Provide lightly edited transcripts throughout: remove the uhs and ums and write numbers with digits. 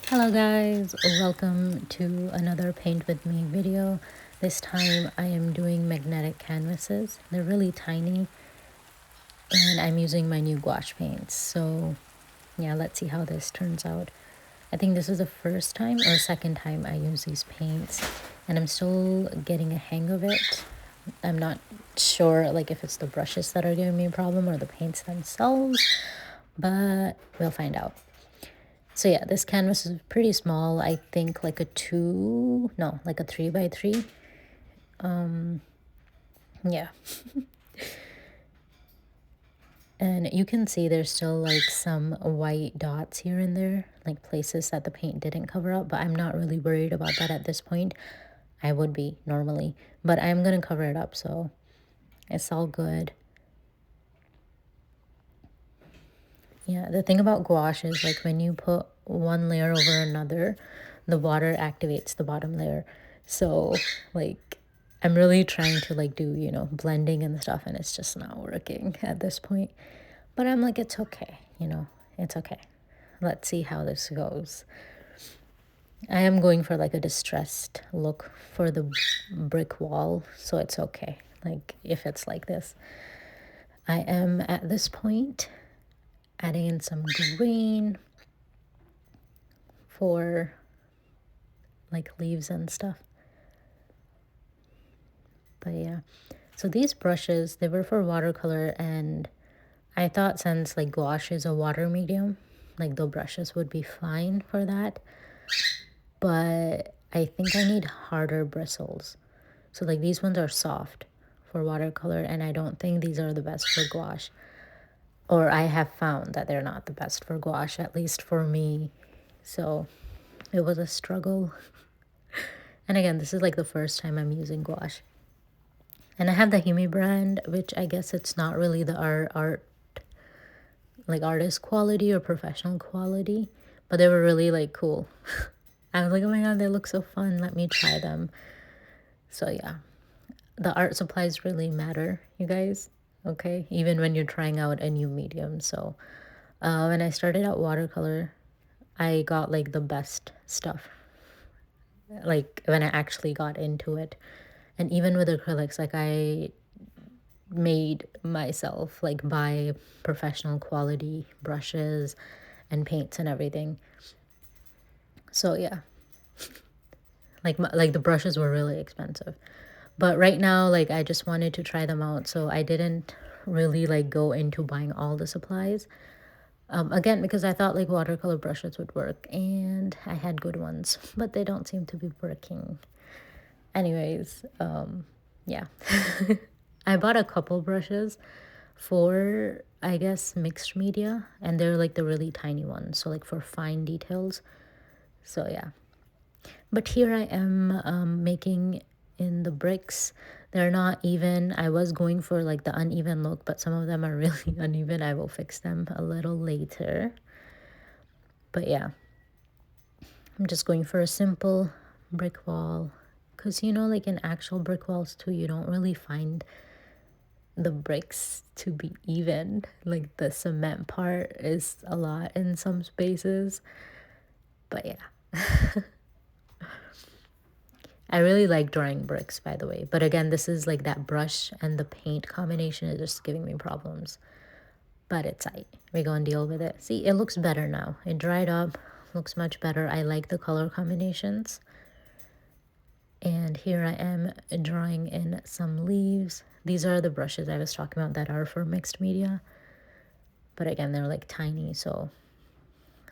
Hello guys, welcome to another paint with me video. This time I am doing magnetic canvases. They're really tiny and I'm using my new gouache paints. So yeah, let's see how this turns out. I think this is the first time or second time I use these paints and I'm still getting a hang of it. I'm not sure like if it's the brushes that are giving me a problem or the paints themselves, but we'll find out. So yeah, this canvas is pretty small. I think like a 3 by 3. Yeah. And you can see there's still like some white dots here and there, like places that the paint didn't cover up, but I'm not really worried about that at this point. I would be normally, but I'm gonna cover it up, so it's all good. Yeah, the thing about gouache is like when you put one layer over another, the water activates the bottom layer. So like I'm really trying to like do, blending and stuff and it's just not working at this point. But I'm like, it's okay, it's okay. Let's see how this goes. I am going for like a distressed look for the brick wall, so it's okay. Like if it's like this. I am at this point adding in some green for like leaves and stuff. But yeah, so these brushes, they were for watercolor, and I thought since like gouache is a water medium, like the brushes would be fine for that. But I think I need harder bristles. So like these ones are soft for watercolor, and I don't think these are the best for gouache. Or I have found that they're not the best for gouache, at least for me. So it was a struggle. And again, this is like the first time I'm using gouache. And I have the Himi brand, which I guess it's not really the artist quality or professional quality, but they were really like cool. I was like, oh my god, they look so fun. Let me try them. So yeah, the art supplies really matter, you guys. Okay, even when you're trying out a new medium. So when I started out watercolor, I got like the best stuff. Like when I actually got into it, and even with acrylics, like I made myself like buy professional quality brushes and paints and everything. So yeah, like the brushes were really expensive, but right now like I just wanted to try them out, so I didn't really like go into buying all the supplies, again because I thought like watercolor brushes would work and I had good ones, but they don't seem to be working. Anyways, yeah. I bought a couple brushes for, I guess, mixed media, and they're like the really tiny ones, so like for fine details. So yeah. But here I am making in the bricks. They're not even. I was going for like the uneven look, but some of them are really uneven. I will fix them a little later. But yeah, I'm just going for a simple brick wall. Because, like in actual brick walls too, you don't really find the bricks to be even. Like the cement part is a lot in some spaces. But yeah. I really like drawing bricks, by the way. But again, this is like that brush and the paint combination is just giving me problems. But it's aight. We're going to deal with it. See, it looks better now. It dried up. Looks much better. I like the color combinations. And here I am drawing in some leaves. These are the brushes I was talking about that are for mixed media. But again, they're like tiny, so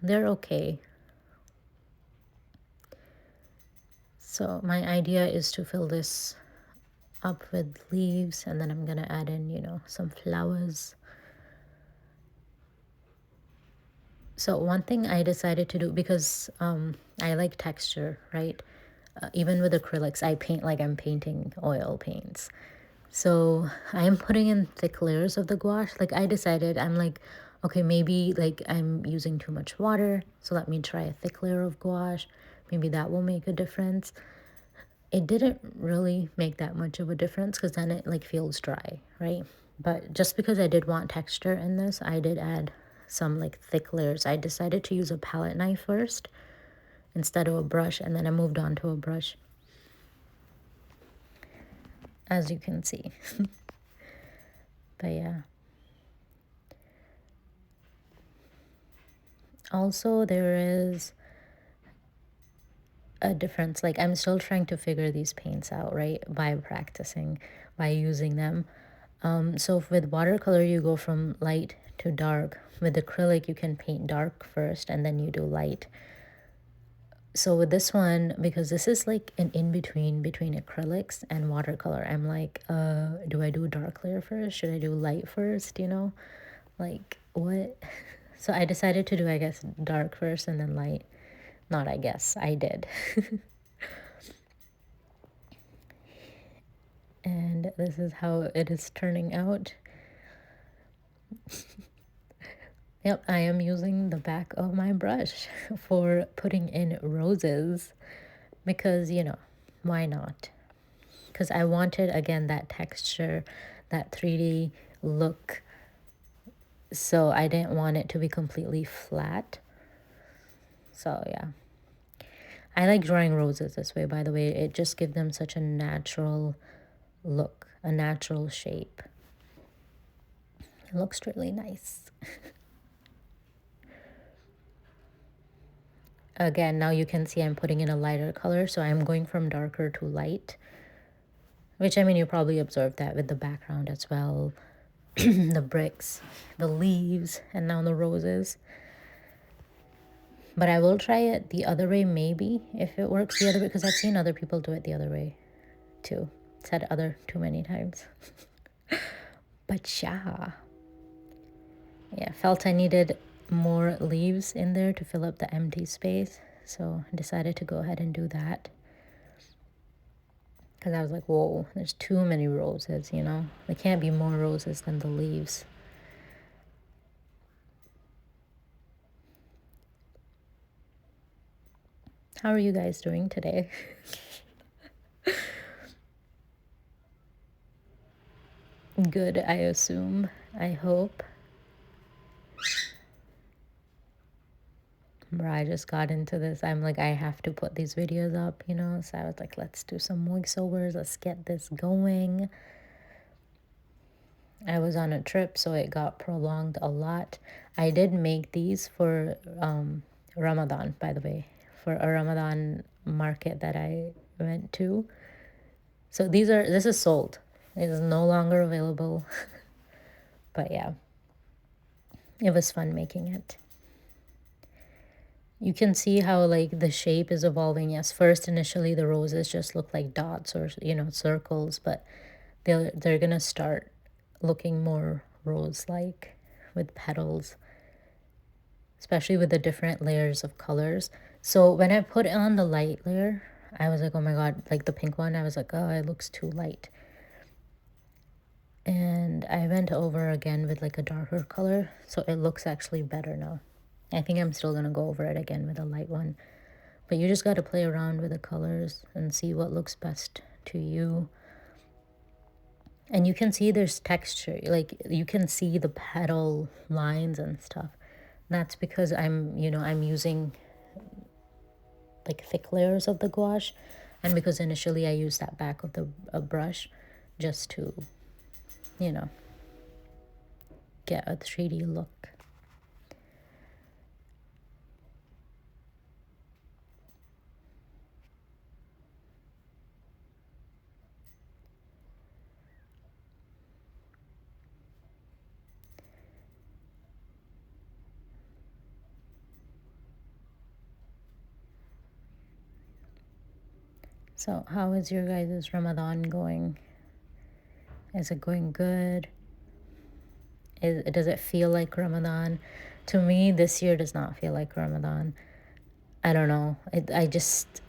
they're okay. So my idea is to fill this up with leaves, and then I'm gonna add in, some flowers. So one thing I decided to do, because I like texture, right? Even with acrylics, I paint like I'm painting oil paints. So I am putting in thick layers of the gouache. Like I decided, I'm like, okay, maybe like I'm using too much water, so let me try a thick layer of gouache. Maybe that will make a difference. It didn't really make that much of a difference because then it like feels dry, right? But just because I did want texture in this, I did add some like thick layers. I decided to use a palette knife first, instead of a brush, and then I moved on to a brush, as you can see. But yeah. Also, there is a difference. Like, I'm still trying to figure these paints out, right? By practicing, by using them. So with watercolor, you go from light to dark. With acrylic, you can paint dark first and then you do light. So with this one, because this is like an in-between between acrylics and watercolor, I'm like, do I do dark layer first? Should I do light first? You know, like what? So I decided to do, I guess, dark first and then light. Not I guess, I did. And this is how it is turning out. Yep, I am using the back of my brush for putting in roses because, you know, why not? Because I wanted, again, that texture, that 3D look. So I didn't want it to be completely flat. So yeah. I like drawing roses this way, by the way. It just gives them such a natural look, a natural shape. It looks really nice. Again, now you can see I'm putting in a lighter color, so I'm going from darker to light. Which, I mean, you probably observed that with the background as well. The bricks, the leaves, and now the roses. But I will try it the other way, maybe, if it works the other way, because I've seen other people do it the other way, too. Said other too many times. But yeah. Yeah, felt I needed more leaves in there to fill up the empty space. So I decided to go ahead and do that. Because I was like, whoa, there's too many roses, you know? There can't be more roses than the leaves. How are you guys doing today? Good, I assume. I hope. Bro, I just got into this. I'm like, I have to put these videos up, you know? So I was like, let's do some voiceovers. Let's get this going. I was on a trip, so it got prolonged a lot. I did make these for Ramadan, by the way, for a Ramadan market that I went to. So this is sold. It is no longer available. But yeah, it was fun making it. You can see how like the shape is evolving. Yes, first initially the roses just look like dots or, you know, circles, but they're gonna start looking more rose-like with petals, especially with the different layers of colors. So when I put on the light layer, I was like, oh my god, like the pink one, I was like, oh, it looks too light. And I went over again with like a darker color, so it looks actually better now. I think I'm still gonna go over it again with a light one. But you just got to play around with the colors and see what looks best to you. And you can see there's texture. Like, you can see the petal lines and stuff. That's because I'm using like thick layers of the gouache. And because initially I used that back of the brush just to, you know, get a 3D look. So how is your guys' Ramadan going? Is it going good? Does it feel like Ramadan? To me, this year does not feel like Ramadan. I don't know. I just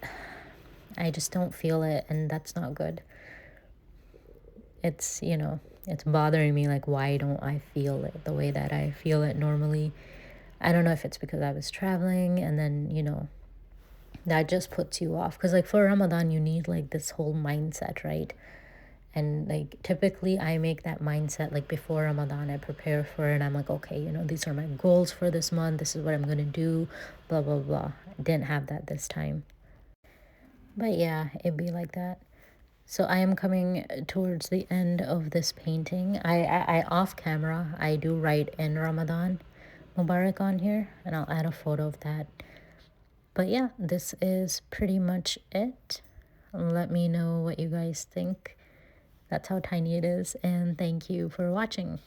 don't feel it, and that's not good. It's, you know, it's bothering me. Like, why don't I feel it the way that I feel it normally? I don't know if it's because I was traveling, and then, you know, that just puts you off. Because, like, for Ramadan, you need, like, this whole mindset, right? And like typically I make that mindset like before Ramadan. I prepare for it and I'm like, okay, you know, these are my goals for this month. This is what I'm going to do, blah, blah, blah. didn't have that this time. But yeah, it'd be like that. So I am coming towards the end of this painting. I off camera, I do write in Ramadan Mubarak on here, and I'll add a photo of that. But yeah, this is pretty much it. Let me know what you guys think. That's how tiny it is, and thank you for watching.